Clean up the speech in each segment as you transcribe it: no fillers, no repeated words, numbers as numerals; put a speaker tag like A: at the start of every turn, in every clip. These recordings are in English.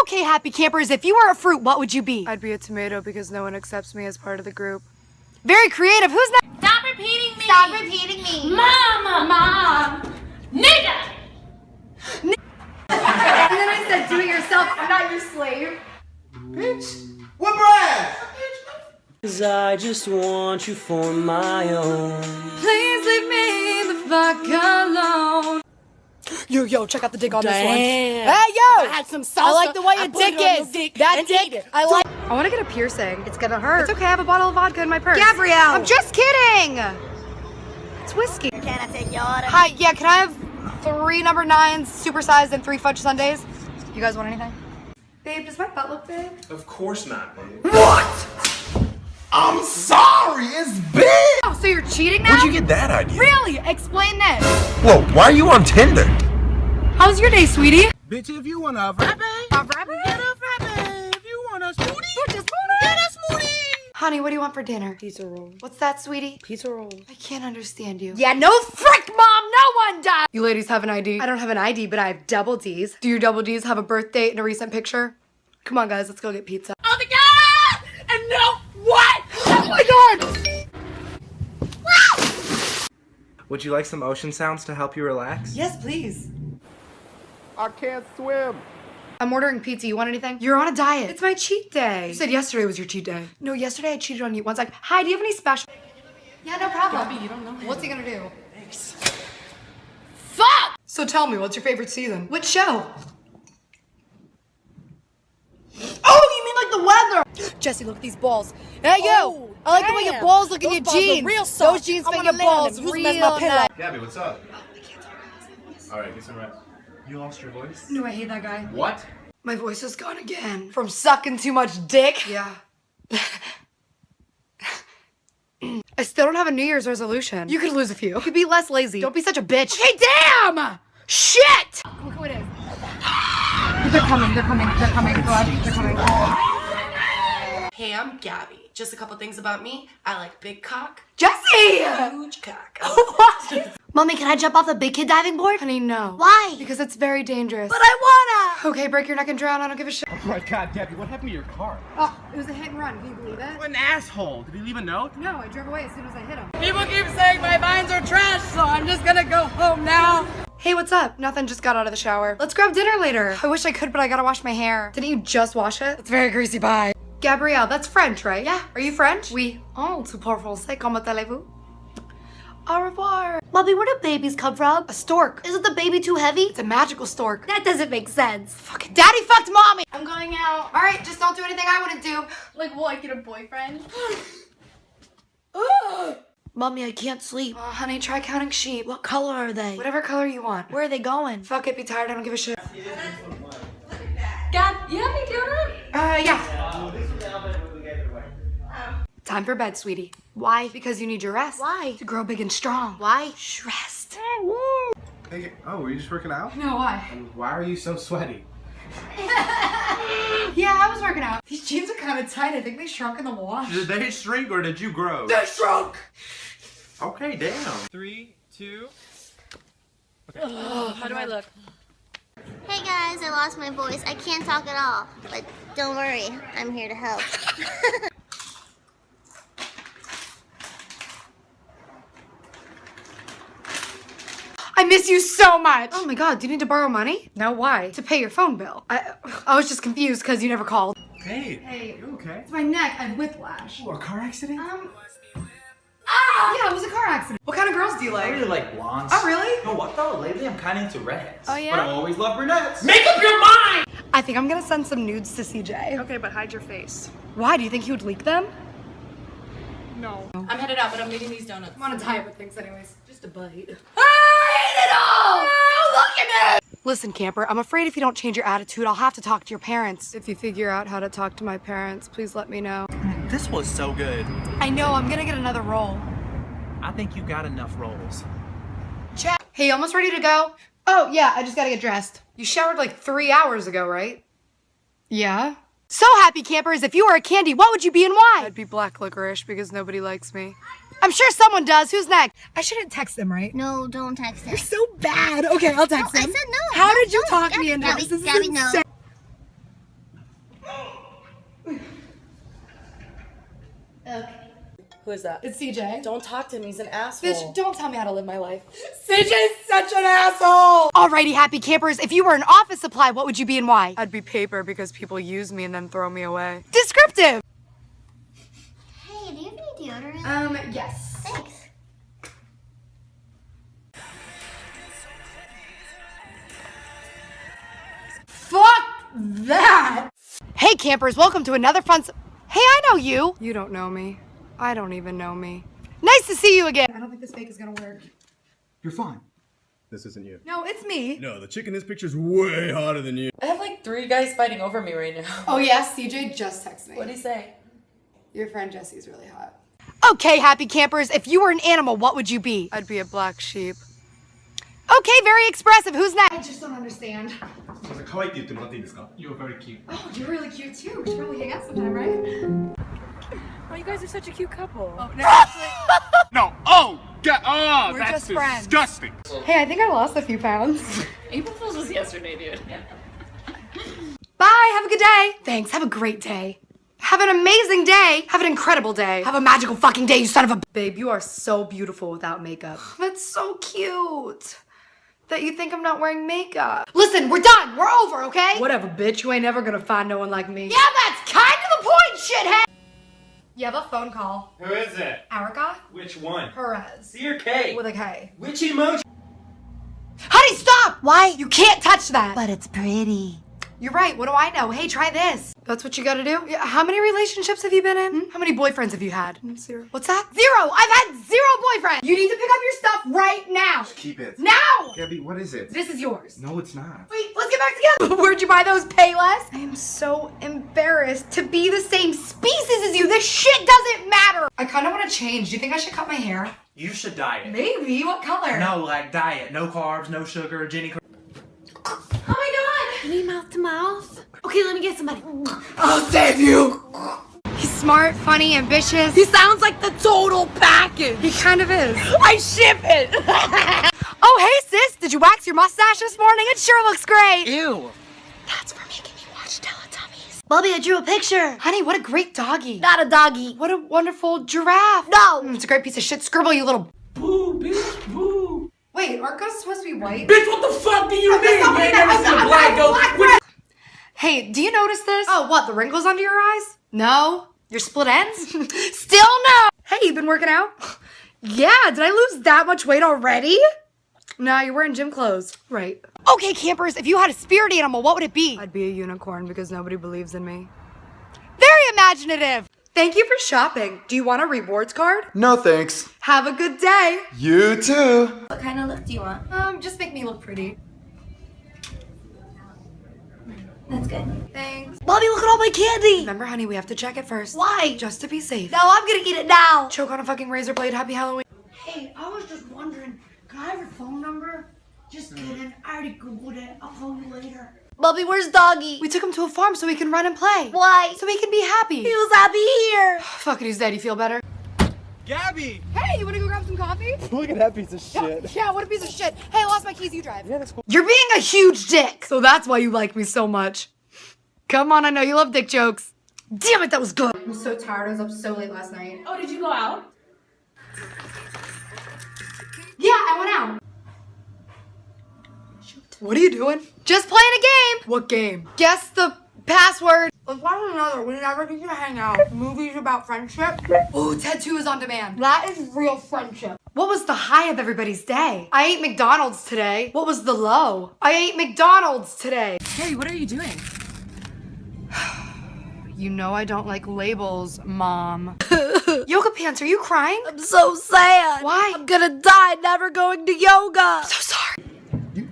A: Okay, happy campers, if you were a fruit, what would you be?
B: I'd be a tomato because no one accepts me as part of the group.
A: Very creative. Who's next?
C: Stop repeating me!
D: Stop repeating me.
C: Mom! Nigga!
A: And then I said, do it yourself. I'm not your slave.
E: Bitch, what Brad?
F: 'Cause I just want you for my own.
B: Please leave me the fuck alone.
A: Yo, check out the dick on this one.
F: Damn.
A: Hey, yo!
F: I had some salsa.
A: I like the way your
F: I put
A: dick
F: it on your
A: is.
F: dick
A: That
F: and
A: dick,
F: ate it.
A: I like.
B: I want to get a piercing.
A: It's gonna hurt.
B: It's okay, I have a bottle of vodka in my purse.
A: Gabrielle!
B: I'm just kidding! It's whiskey.
D: Can I take your order?
A: Hi, yeah, can I have 3 number 9s, supersized, and 3 fudge sundaes? You guys want anything?
B: Babe, does my butt look big?
E: Of course not, babe.
G: What? I'm sorry, it's big!
B: Oh, so you're cheating now?
G: Where'd you get that idea?
A: Really? Explain this.
G: Whoa, why are you on Tinder?
A: How's your day, sweetie?
G: Bitch, if you want a frappe, get a frappe. If you want a smoothie, get a smoothie.
A: Honey, what do you want for dinner?
B: Pizza roll.
A: What's that, sweetie?
B: Pizza roll.
A: I can't understand you. Yeah, no frick, Mom! No one does!
B: You ladies have an ID? I don't have an ID, but I have double D's. Do your double D's have a birth date and a recent picture? Come on, guys, let's go get pizza.
C: Oh my god! And no, what?
A: Oh my god!
E: Would you like some ocean sounds to help you relax?
A: Yes, please.
G: I can't swim.
B: I'm ordering pizza. You want anything?
A: You're on a diet.
B: It's my cheat day.
A: You said yesterday was your cheat day.
B: No, yesterday I cheated on you. One's like, hi, do you have any special?
A: Yeah, no problem.
B: Gabby, you don't know him. What's he gonna do?
E: Thanks.
A: Fuck!
B: So tell me, what's your favorite season? Which show?
A: Oh, you mean like the weather? Jesse, look at these balls. Hey, yo! I like the way your balls look in your jeans. Those jeans fit your balls real nice.
H: Gabby, what's up? Alright, get some rest. You lost your voice?
B: No, I hate that guy.
H: What?
B: My voice is gone again.
A: From sucking too much dick?
B: Yeah. I still don't have a New Year's resolution.
A: You could lose a few.
B: You could be less lazy.
A: Don't be such a bitch.
B: Hey, damn!
A: Shit!
B: Look who it is. They're coming. Go ahead. They're coming.
I: Hey, I'm Gabby. Just a couple things about me. I like big cock,
A: Jesse!
I: huge cock.
A: What? Mommy, can I jump off the big kid diving board?
B: Honey, no.
A: Why?
B: Because it's very dangerous.
A: But I wanna!
B: Okay, break your neck and drown. I don't give a shit.
H: Oh my god, Gabby, what happened to your car?
B: Oh, it was a hit and run. Can you believe it?
H: What an asshole. Did he leave a note?
B: No, I drove away as soon as I hit him.
A: People keep saying my vines are trash, so I'm just gonna go home now.
B: Hey, what's up? Nothing, just got out of the shower. Let's grab dinner later. I wish I could, but I gotta wash my hair. Didn't you just wash it?
A: It's very greasy pie.
B: Gabrielle, that's French, right?
A: Yeah.
B: Are you French?
A: Oui.
B: Oh, tu parles français. Comment allez-vous? Au revoir.
D: Mommy, where do babies come from?
B: A stork.
D: Isn't the baby too heavy?
B: It's a magical stork.
D: That doesn't make sense.
A: Fucking daddy fucked mommy!
B: I'm going out. All right, just don't do anything I wouldn't do.
C: Like, will I get a boyfriend?
D: Mommy, I can't sleep.
B: Oh, honey, try counting sheep.
D: What color are they?
B: Whatever color you want.
D: Where are they going?
B: Fuck it, be tired. I don't give a shit.
C: Gab, you have any deodorant?
B: Yeah. Time for bed, sweetie.
D: Why?
B: Because you need your rest.
D: Why?
B: To grow big and strong.
D: Why?
B: Shh, rest.
E: Hey, oh, were you just working out?
B: No, why?
E: Why are you so sweaty?
B: Yeah, I was working out. These jeans are kind of tight. I think they shrunk in the wash.
H: Did they shrink or did you grow?
B: They shrunk!
H: Okay, damn. 3, 2.
C: How do I look?
D: Hey guys, I lost my voice. I can't talk at all. But don't worry, I'm here to help.
A: I miss you so much!
B: Oh my god, do you need to borrow money?
A: No, why?
B: To pay your phone bill. I was just confused because you never called.
E: Hey.
B: Hey.
E: You okay?
B: It's my neck. I have whiplash.
E: Oh, a car accident?
B: Yeah, it was a car accident. What kind of girls do you
J: I
B: like?
J: really like blondes.
B: Oh, really?
J: No, what though? Lately I'm kind of into redheads.
B: Oh, yeah?
J: But I always love brunettes.
H: Make up your mind!
B: I think I'm gonna send some nudes to CJ. Okay, but hide your face. Why? Do you think he would leak them? No.
C: I'm headed out, but I'm eating these donuts.
B: I'm on a diet with things anyways. Just a bite.
A: Listen, camper, I'm afraid if you don't change your attitude, I'll have to talk to your parents.
B: If you figure out how to talk to my parents, please let me know.
J: This was so good.
A: I know, I'm gonna get another role.
J: I think you got enough rolls.
B: Hey, you almost ready to go? Oh, yeah, I just gotta get dressed. You showered like 3 hours ago, right? Yeah?
A: So happy campers, if you were a candy, what would you be and why?
B: I'd be black licorice because nobody likes me.
A: I'm sure someone does. Who's next? I shouldn't text them, right?
D: No, don't text him.
A: So bad. Okay, I'll text
D: No, I
A: them.
D: said no.
A: How
D: No,
A: did you
D: don't.
A: talk me into
D: Gabby,
A: this? This is
D: Gabby, no.
A: insane.
I: Who is that?
A: It's CJ.
I: Don't talk to him. He's an asshole.
A: Bitch, don't tell me how to live my life. CJ's such an asshole! Alrighty, happy campers. If you were an office supply, what would you be and why? I'd be paper because people use me and then throw me away. Descriptive!
D: Hey, do you have any deodorant?
A: Yes.
D: Thanks.
A: Fuck that! Hey campers, welcome to another fun Hey, I know you! You don't know me. I don't even know me. Nice to see you again! I don't think this fake is gonna work.
H: You're fine. This isn't you.
A: No, it's me.
H: No, the chick in this picture's way hotter than you.
I: I have like 3 guys fighting over me right now.
A: Oh yeah, CJ just texted me.
I: What'd he say?
A: Your friend Jesse's really hot. Okay, happy campers, if you were an animal, what would you be? I'd be a black sheep. Okay, very expressive. Who's next? I just don't understand.
J: You're very cute.
A: Oh, you're really cute too. We should probably hang out sometime, right?
C: Oh, you guys are such a cute couple.
A: Oh, no, actually,
G: No. Oh, God. Oh,
A: we're
G: that's
A: just friends.
G: disgusting.
A: Hey, I think I lost a few pounds.
C: April Fool's was yesterday, dude.
A: Bye, have a good day. Thanks, have a great day. Have an amazing day. Have an incredible day. Have a magical fucking day, you son of a... Babe, you are so beautiful without makeup. That's so cute. That you think I'm not wearing makeup. Listen, we're done. We're over, okay? Whatever, bitch. You ain't never gonna find no one like me. Yeah, that's kind of the point, shithead! You have a phone call.
J: Who is it?
A: Erica?
J: Which one?
A: Perez.
J: C or K?
A: With a K.
J: Which emoji?
A: Honey, stop! Why? You can't touch that.
D: But it's pretty.
A: You're right. What do I know? Hey, try this. That's what you gotta do? Yeah, how many relationships have you been in? How many boyfriends have you had? 0. What's that? 0! I've had 0 boyfriends! You need to pick up your stuff right now!
E: Keep it.
A: Now!
E: Gabby, what is it?
A: This is yours.
E: No, it's not.
A: Wait, let's get back together! Where'd you buy those Payless? I am so embarrassed to be the same species as you. This shit doesn't matter! I kinda wanna change. Do you think I should cut my hair?
J: You should diet.
A: Maybe. What color?
J: No, like diet. No carbs, no sugar, Jenny.
C: Oh my god!
D: Any mouth to mouth? Okay, let me get somebody.
A: I'll save you! He's smart, funny, ambitious. He sounds like the total package. He kind of is. I ship it! Oh, hey sis, did you wax your mustache this morning? It sure looks great.
J: Ew.
A: That's for making me watch Teletubbies.
D: Bobby, I drew a picture.
A: Honey, what a great doggy.
D: Not a doggy.
A: What a wonderful giraffe.
D: No.
A: It's a great piece of shit. Scribble, you little...
J: Boo, bitch, boo.
A: Wait, aren't ghosts supposed to be white?
J: Bitch, what the fuck do you mean? You ain't never seen a black ghost.
A: Hey, do you notice this? Oh, what, the wrinkles under your eyes? No. Your split ends? Still no. Hey, you been working out? Yeah, did I lose that much weight already? Nah, you're wearing gym clothes. Right. Okay, campers, if you had a spirit animal, what would it be? I'd be a unicorn because nobody believes in me. Very imaginative. Thank you for shopping. Do you want a rewards card?
H: No thanks.
A: Have a good day.
H: You too.
D: What kind of look do you want?
A: Just make me look pretty.
D: That's good.
A: Thanks.
D: Bobby, look at all my candy.
A: Remember, honey, we have to check it first.
D: Why?
A: Just to be safe.
D: No, I'm gonna eat it now.
A: Choke on a fucking razor blade. Happy Halloween.
K: Hey, I was just wondering, can I have your phone number? Just kidding. I already Googled it. I'll call you later.
D: Bobby, where's Doggy?
A: We took him to a farm so he can run and play.
D: Why?
A: So he can be happy.
D: He was happy here.
A: Fuck it, he's dead. You feel better?
J: Gabby!
A: Hey, you wanna go grab some coffee?
H: Look at that piece of shit.
A: Yeah, what a piece of shit. Hey, I lost my keys. You drive. Yeah, that's cool. You're being a huge dick. So that's why you like me so much. Come on, I know you love dick jokes. Damn it, that was good. I'm so tired. I was up so late last night.
C: Oh, did you go out?
A: Yeah, I went out. What are you doing? Just playing a game. What game? Guess the password. Let's watch another. We never get to hang out. Movies about friendship. Ooh, Ted 2 is on demand. That is real friendship. What was the high of everybody's day? I ate McDonald's today. What was the low? I ate McDonald's today.
C: Hey, what are you doing?
A: You know I don't like labels, Mom. Yoga pants, are you crying?
D: I'm so sad.
A: Why?
D: I'm gonna die never going to yoga.
A: I'm so sorry.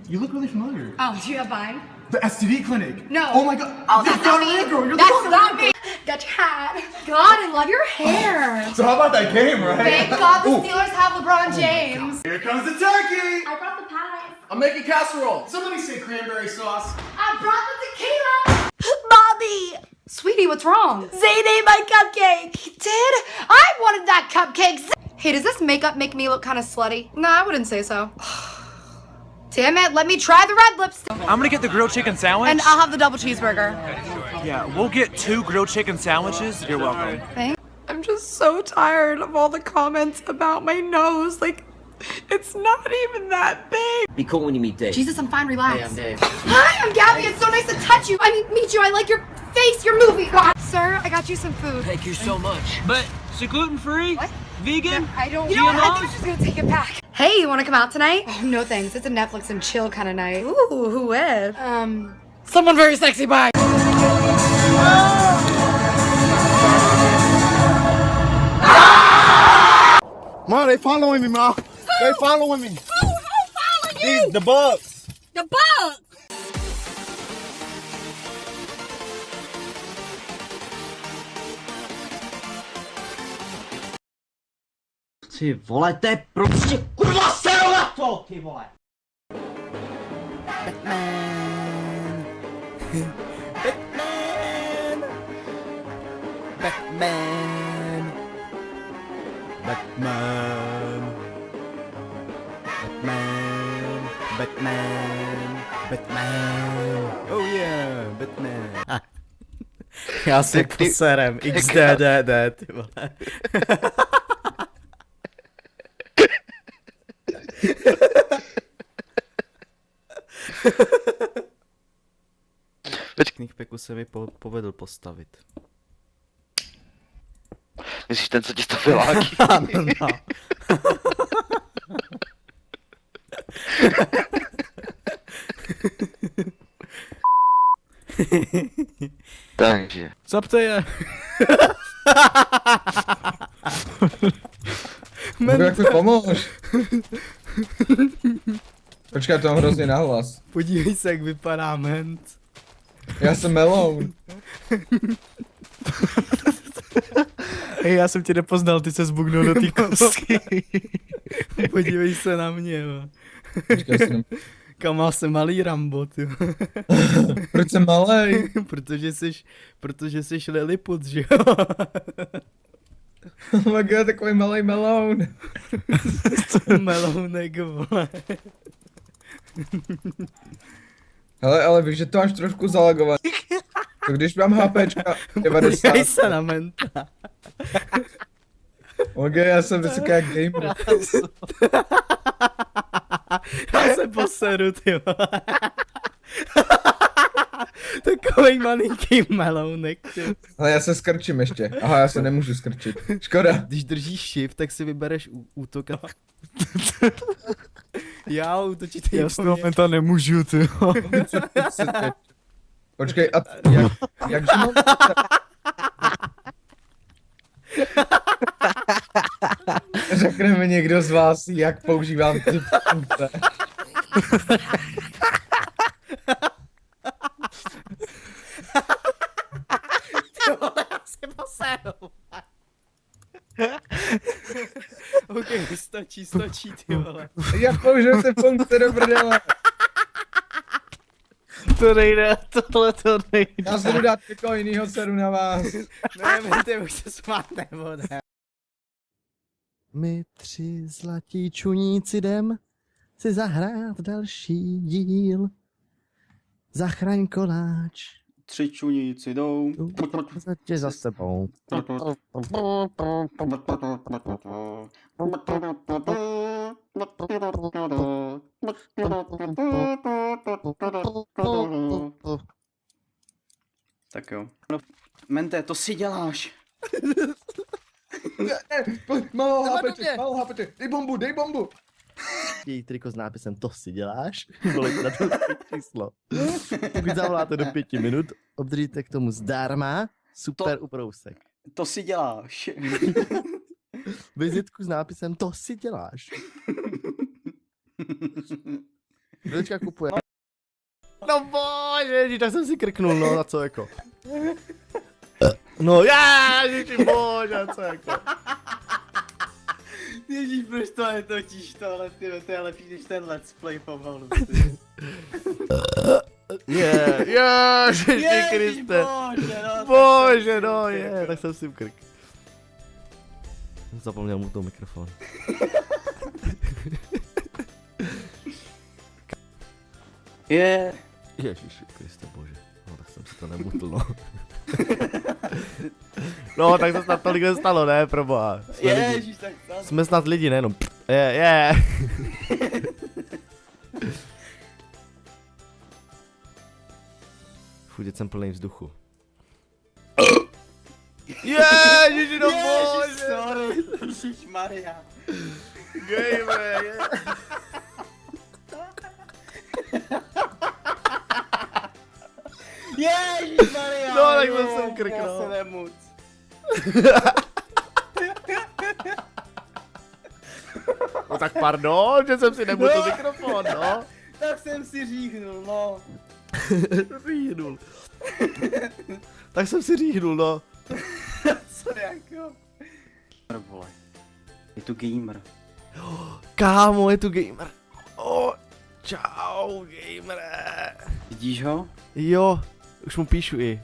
H: You look really familiar.
A: Oh, do you have Vine?
H: The STD clinic.
A: No.
H: Oh my god.
A: Oh, that's not me.
H: Girl. You're
A: That's
H: the
A: not me. Got your hat. God, I love your hair.
H: So how about that game, right?
A: Thank God the
H: Ooh.
A: Steelers have LeBron James.
H: Here comes the turkey.
D: I brought the pies.
H: I'm making casserole. Somebody say cranberry sauce.
A: I brought the tequila.
D: Bobby,
A: Sweetie, what's wrong?
D: Zayn ate my cupcake.
A: He did? I wanted that cupcake. Hey, does this makeup make me look kind of slutty? No, I wouldn't say so. Damn it, let me try the red lipstick.
J: I'm gonna get the grilled chicken sandwich.
A: And I'll have the double cheeseburger.
J: Yeah, we'll get 2 grilled chicken sandwiches. You're welcome.
A: Thanks. I'm just so tired of all the comments about my nose. Like, it's not even that big.
F: Be cool when you meet Dave.
B: Jesus, I'm fine. Relax.
F: Hey, I'm Dave.
A: Hi, I'm Gabby. It's so nice to touch you. I mean, meet you. I like your face, your movie. Sir, I got you some food.
F: Thank you so much.
J: But is it gluten-free?
A: What?
J: Vegan?
A: I don't. You know what? I think I'm just gonna take it back. Hey, you wanna come out tonight?
B: Oh, no thanks. It's a Netflix and chill kind of night.
A: Ooh, who with?
B: Someone very sexy. Bye.
G: Ma, they following me, Ma. They following me.
K: Who following you?
G: The bugs.
K: The bug.
F: Ty vole, to je prostě kurva sero na to, ty vole.
G: Batman. Batman. Batman. Batman. Batman. Batman. Oh yeah, Batman. Já si poserem XDDD, ty vole. Knichpeku se mi povedl postavit.
L: Myslíš ten, co ti to vylákí?
G: No.
L: Takže.
G: Co to je?
M: Jak mi pomož? Počkej, to mám hrozně nahlas.
G: Podívej se, jak vypadá ment.
M: Já jsem meloun.
G: Hej, já jsem tě nepoznal, ty se zbugnul do té kostky. Podívej se na mě, jo.
M: Počkej, jsem...
G: Kam jsem malý Rambo, ty.
M: Proč jsem malej?
G: Protože jsi Lilliput, že jo?
M: Oh my god, takový malej meloun.
G: Melounek, vole.
M: Hele, ale víš, že to máš trošku zalagovat. To když mám HPčka 90.
G: Podívej se na menta.
M: Ok, já jsem vysoká jak gamer.
G: Já se poseru, ty vole. Takovej malinký melounek, ty.
M: Ale já se skrčím ještě. Aha, já se nemůžu skrčit. Škoda.
G: Když držíš shift, tak si vybereš útok a... Já útočit
M: Já
G: po
M: z toho
G: mně.
M: menta nemůžu, ty. Počkej, a jakže mám... Řekne mi někdo z vás, jak používám ty funkce.
G: Ty vole, já se poseru. Ok, stačí, ty vole.
M: Jak použiju ty funkce do prdele?
G: To nejde, tohle to nejde.
M: Já se budu dát někoho jinýho seru na vás.
G: Ne, ty už se smát nebude. My 3 zlatí čuníci jdem si zahrát další díl. Zachraň koláč.
N: 3 čuníci jdou.
G: Tě za sebou.
N: Tak jo. No, Mente, to si děláš.
M: Malou hápete, dej bombu.
G: Její triko s nápisem to si děláš. Volejte na to číslo. Pokud zavoláte do 5 minut, obdržíte k tomu zdarma super ubrousek.
N: To si děláš.
G: Vizitku s nápisem to si děláš. Vilička kupuje. No bože, tak jsem si krknul, no a co jako. No ježiši bože, co jako. Ježíš, proč to netočíš tohle, tyhle, to je lepší než ten let's play pomalu. Ježiši Kriste. Bože, no je, tak jsem si ukrk. Zapomněl mu to mikrofon.
N: Je.
G: Ježiši Kriste, bože. No tak jsem si to nemutl, no. No, tak to snad tolik nestalo, ne, proboha.
N: Ježíš, tak to...
G: Jsme snad lidi, nejenom. Je. Fů, teď jsem plný vzduchu. Ježiši, no bože.
N: Sorry, ježišmarja.
G: Gamer, je.
N: Ježišmarja.
G: No, tak jsem krk,
N: Já
G: no.
N: se nemuc.
G: No tak pardon, že jsem si nebutil mikrofon, no.
N: Tak jsem si říhnul, no.
G: Říhnul. Tak jsem si říhnul, no.
N: Co jako? Vole. Je tu gamer.
G: Kámo, je tu gamer. Oh, čau, gamere.
N: Vidíš ho?
G: Jo, už mu píšu i.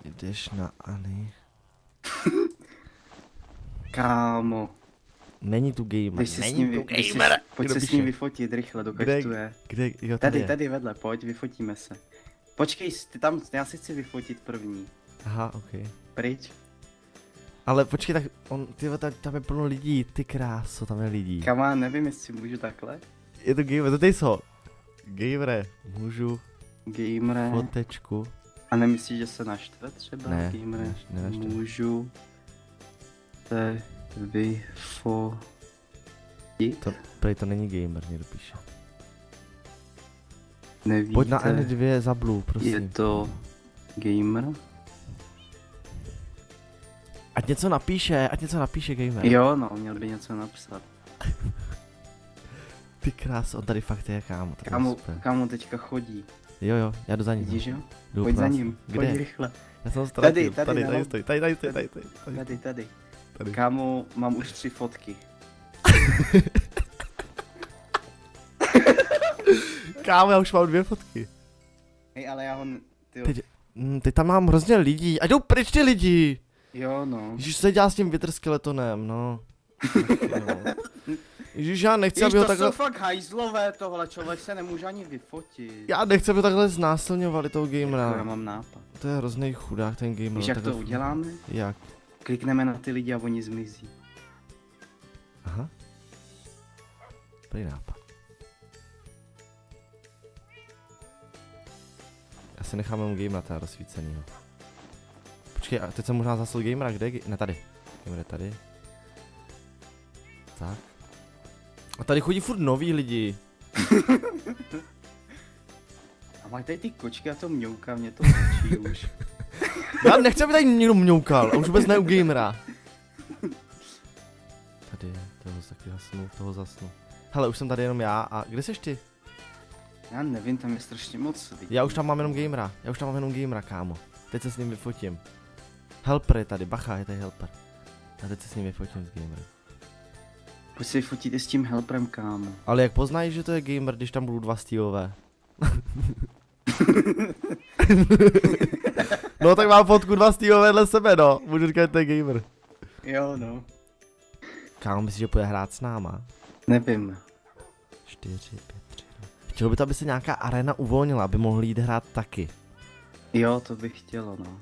G: Jdeš na Ani.
N: Kámo.
G: Není tu gamer,
N: Pojď se s
G: není
N: ním,
G: tu gamer.
N: pojď se s ním vyfotit rychle, dokud tu je.
G: Kde, jo,
N: Tady,
G: je.
N: tady vedle, pojď, vyfotíme se. Počkej, ty tam, já si chci vyfotit první.
G: Aha, ok.
N: Pryč.
G: Ale počkej, tak on, tyjo, tam je plno lidí, ty kráso, tam je lidí.
N: Kamá, nevím, jestli můžu takhle.
G: Je to gamer, to ty jsou. Gamere, můžu
N: Gamere.
G: fotečku.
N: A nemyslíš, že se naštve třeba?
G: Ne,
N: Gamere.
G: nenaštve.
N: Můžu se vyfotit?
G: Prej to není gamer, někdo píše.
N: Nevíte.
G: Pojď na N2 za blue, prosím.
N: Je to gamer?
G: Ať něco napíše gamer.
N: Jo, no, měl by něco napsat.
G: Ty krás, on tady fakt je, kámo.
N: Kámo teďka chodí.
G: Jo, já jdu za ním.
N: Vidíš, jo?
G: Jdu
N: Pojď za
G: prás.
N: ním,
G: Kde?
N: pojď rychle.
G: Já jsem ztratil.
N: Tady
G: stojí, tady.
N: Tady. Kámo, mám už 3 fotky.
G: Kámo, já už mám 2 fotky.
N: Hej, ale já ho...
G: Teď tam mám hrozně lidí. A jdou pryč ty lidi.
N: Jo, no.
G: Ježíš, co se dělá s tím větrskeletonem, no. Ježíš, já nechci, aby ho takhle...
N: To jsou fakt hajzlové tohle, člověk se nemůže ani vyfotit.
G: Já nechci, aby takhle znásilňovali toho gamera.
N: Já mám nápad.
G: To je hrozný chudák ten gamer.
N: Víš, jak to uděláme?
G: Jak?
N: Klikneme na ty lidi a oni zmizí.
G: Aha. Dobrý nápad. Já si nechám jenom gamera teda rozsvícenýho. Počkej, a teď jsem možná zasl gamera, kde je ne, tady. Gamer je tady. Tak. A tady chodí furt noví lidi.
N: A máš tady ty kočky a to mňouká, mě to mlčí už.
G: Já nechci, aby tady někdo mňoukal, a už vůbec ne u gamera. Tady je, toho zasnu. Hele, už jsem tady jenom já a kde seš ty?
N: Já nevím, tam je strašně moc lidí.
G: Já už tam mám jenom gamera, kámo. Teď se s ním vyfotím. Helper je tady, bacha, je tady helper. A teď se s ním vyfotím s gamerem.
N: Pojď si vyfotit i s tím helperem, kámo.
G: Ale jak poznají, že to je gamer, když tam budou 2 Steveové? No tak mám fotku 2 Steveové vedle sebe, no. Můžu říkat, že to je gamer.
N: Jo, no.
G: Kámo, myslíš, že půjde hrát s náma?
N: Nevím.
G: 4, 5, 3, 2. Chtělo by to, aby se nějaká arena uvolnila, aby mohli jít hrát taky.
N: Jo, to bych chtělo, no.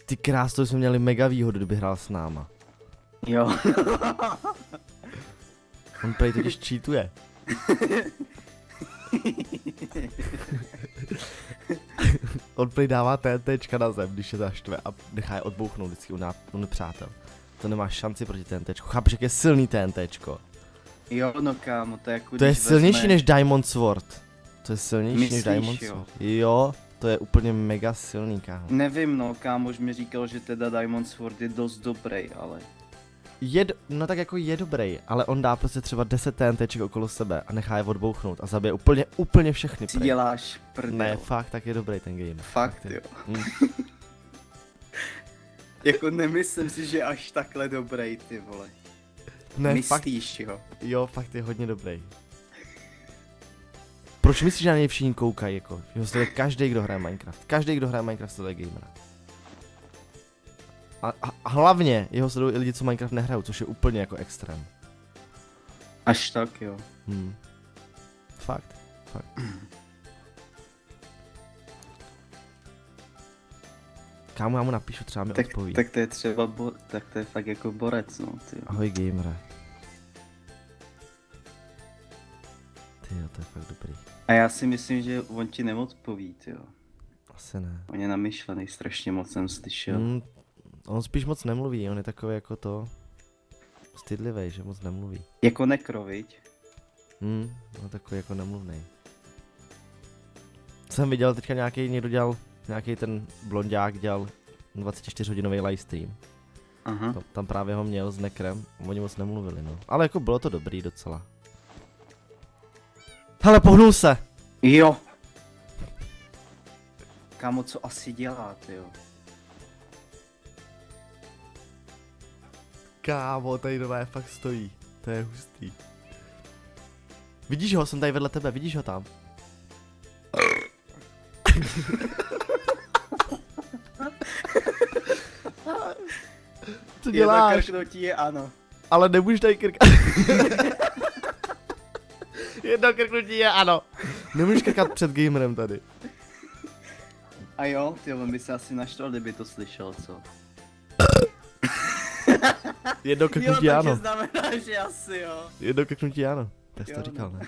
G: Ty krás, to jsme měli mega výhodu, kdyby hrál s náma.
N: Jo.
G: On prej totiž cheatuje. On prej dává TNTčka na zem, když je zaštve a nechá je odbouchnout vždycky u nepřátel. To nemá šanci proti TNTčku. Chápeš, jak je silný TNTčko?
N: Jo, no kámo, to je jako
G: To je
N: když
G: silnější
N: vezme...
G: než Diamond Sword. To je silnější
N: Myslíš,
G: než Diamond
N: jo?
G: Sword. Jo, to je úplně mega silný, kámo.
N: Nevím, no, kámoš mi říkal, že teda Diamond Sword je dost dobrý, ale...
G: No tak jako je dobrý, ale on dá prostě třeba 10 TNTček okolo sebe a nechá je odbouchnout a zabije úplně všechny.
N: Si děláš prdel.
G: Ne, fakt, tak je dobrý ten game.
N: Fakt, jo. Jako nemyslím si, že až takhle dobrý, ty vole.
G: Ne,
N: myslíš,
G: fakt,
N: jo?
G: Jo, fakt je hodně dobrý. Proč myslíš, že na něj všichni koukají, jako? Že ho sleduje každý, kdo hraje Minecraft. Každý, kdo hraje Minecraft, sleduje gamera. A hlavně jeho sledují i lidi, co Minecraft nehrajou, což je úplně jako extrém.
N: Až tak, jo.
G: Fakt. Kámo, já mu napíšu, třeba mi odpoví.
N: Tak to je třeba, tak to je fakt jako borec, no, ty.
G: Ahoj, gamere. Tyjo, to je fakt dobrý.
N: A já si myslím, že on ti neodpoví, jo.
G: Asi ne.
N: On je namyšlený, strašně moc jsem slyšel.
G: On spíš moc nemluví, on je takový jako to... stydlivý, že moc nemluví.
N: Jako nekro, viď?
G: On je takový jako nemluvnej. Jsem viděl teďka někdo dělal, nějaký ten blonďák dělal 24-hodinový livestream.
N: Aha.
G: Tam právě ho měl s nekrem, oni moc nemluvili, no. Ale jako bylo to dobrý docela. Hele, pohnul se!
N: Jo! Kámo, co asi dělá, jo?
G: Kámo, tady nové fakt stojí. To je hustý. Vidíš ho, jsem tady vedle tebe, vidíš ho tam? Co děláš?
N: Jedno krknutí je ano.
G: Ale nemůžeš tady krkat. Jedno krknutí je ano. Nemůžeš krkat před gamerem tady.
N: A jo, ty on by se asi naštval, kdyby to slyšel, co?
G: Jedno krknutí ano.
N: Jo, takže znamená, že asi jo.
G: Jedno krknutí ano. Tak jsi to
N: Jo,
G: říkal,
N: no.
G: ne?